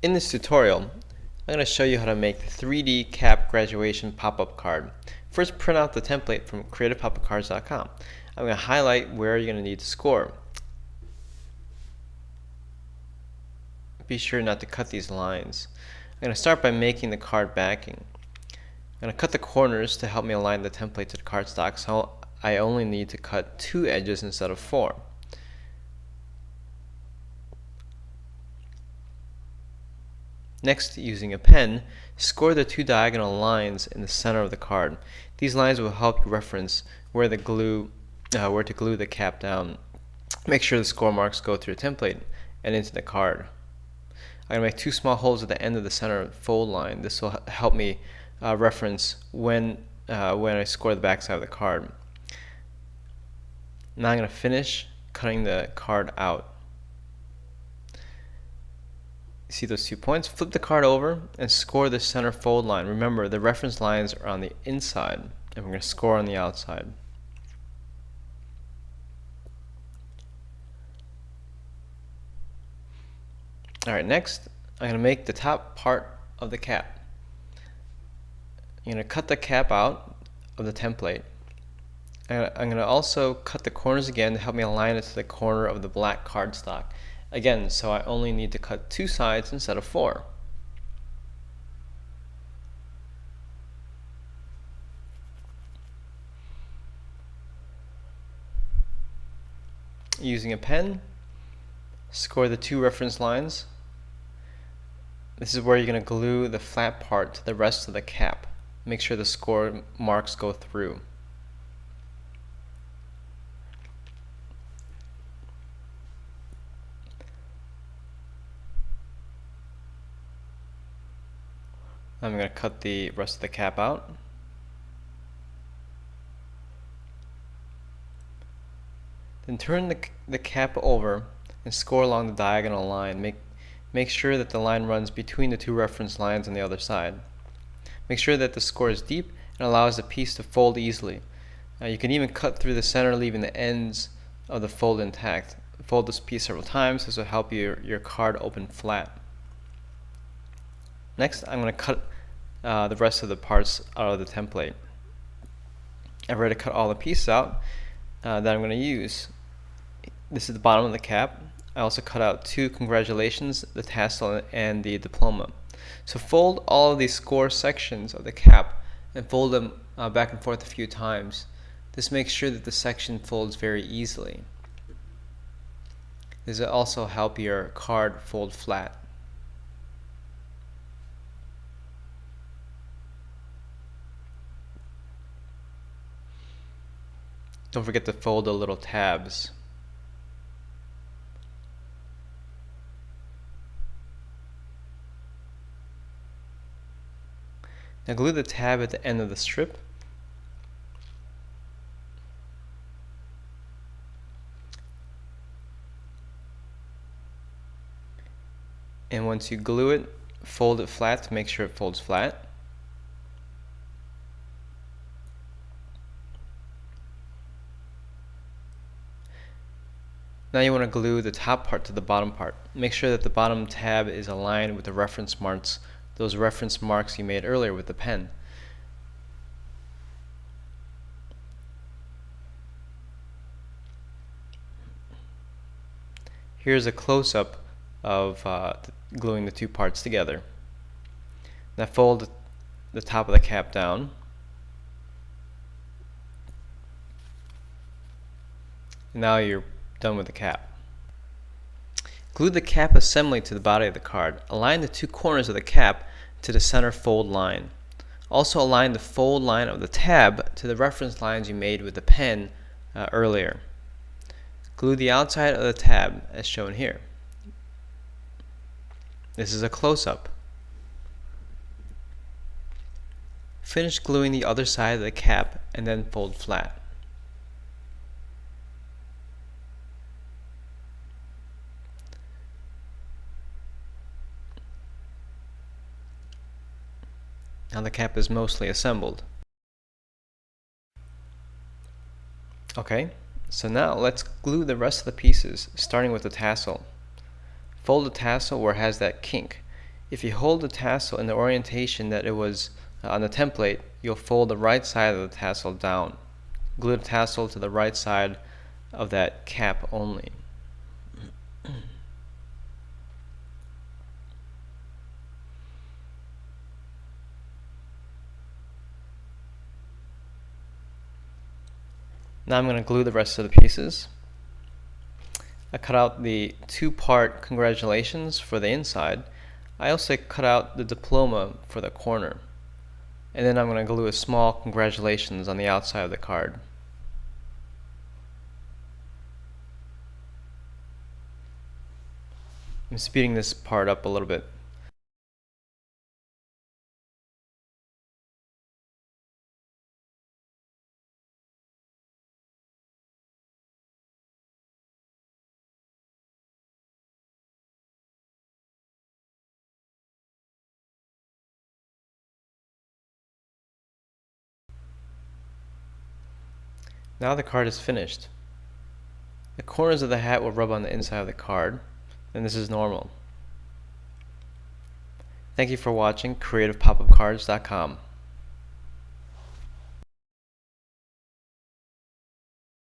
In this tutorial, I'm going to show you how to make the 3D cap graduation pop-up card. First, print out the template from creativepopupcards.com. I'm going to highlight where you're going to need to score. Be sure not to cut these lines. I'm going to start by making the card backing. I'm going to cut the corners to help me align the template to the cardstock, so I only need to cut 2 edges instead of 4. Next, using a pen, score the 2 diagonal lines in the center of the card. These lines will help you reference where to glue the cap down. Make sure the score marks go through the template and into the card. I'm going to make 2 small holes at the end of the center fold line. This will help me reference when I score the back side of the card. Now I'm going to finish cutting the card out. See those 2 points? Flip the card over and score the center fold line. Remember, the reference lines are on the inside, and we're going to score on the outside. Alright, next, I'm going to make the top part of the cap. I'm going to cut the cap out of the template. I'm going to also cut the corners again to help me align it to the corner of the black cardstock. Again, so I only need to cut 2 sides instead of 4. Using a pen, score the 2 reference lines. This is where you're going to glue the flat part to the rest of the cap. Make sure the score marks go through. I'm going to cut the rest of the cap out. Then turn the cap over and score along the diagonal line. Make sure that the line runs between the 2 reference lines on the other side. Make sure that the score is deep and allows the piece to fold easily. You can even cut through the center, leaving the ends of the fold intact. Fold this piece several times. This will help your card open flat. Next, I'm going to cut the rest of the parts out of the template. I've already cut all the pieces out that I'm going to use. This is the bottom of the cap. I also cut out 2 congratulations, the tassel, and the diploma. So fold all of these score sections of the cap and fold them back and forth a few times. This makes sure that the section folds very easily. This will also help your card fold flat. Don't forget to fold the little tabs. Now glue the tab at the end of the strip. And once you glue it, fold it flat to make sure it folds flat. Now you want to glue the top part to the bottom part. Make sure that the bottom tab is aligned with the reference marks, those reference marks you made earlier with the pen. Here's a close-up of gluing the 2 parts together. Now fold the top of the cap down. Now you're done with the cap. Glue the cap assembly to the body of the card. Align the 2 corners of the cap to the center fold line. Also align the fold line of the tab to the reference lines you made with the pen earlier. Glue the outside of the tab as shown here. This is a close-up. Finish gluing the other side of the cap and then fold flat. Now the cap is mostly assembled. Okay, so now let's glue the rest of the pieces, starting with the tassel. Fold the tassel where it has that kink. If you hold the tassel in the orientation that it was on the template, you'll fold the right side of the tassel down. Glue the tassel to the right side of that cap only. Now I'm going to glue the rest of the pieces. I cut out the two-part congratulations for the inside. I also cut out the diploma for the corner. And then I'm going to glue a small congratulations on the outside of the card. I'm speeding this part up a little bit. Now the card is finished. The corners of the hat will rub on the inside of the card, and this is normal. Thank you for watching CreativePopUpCards.com.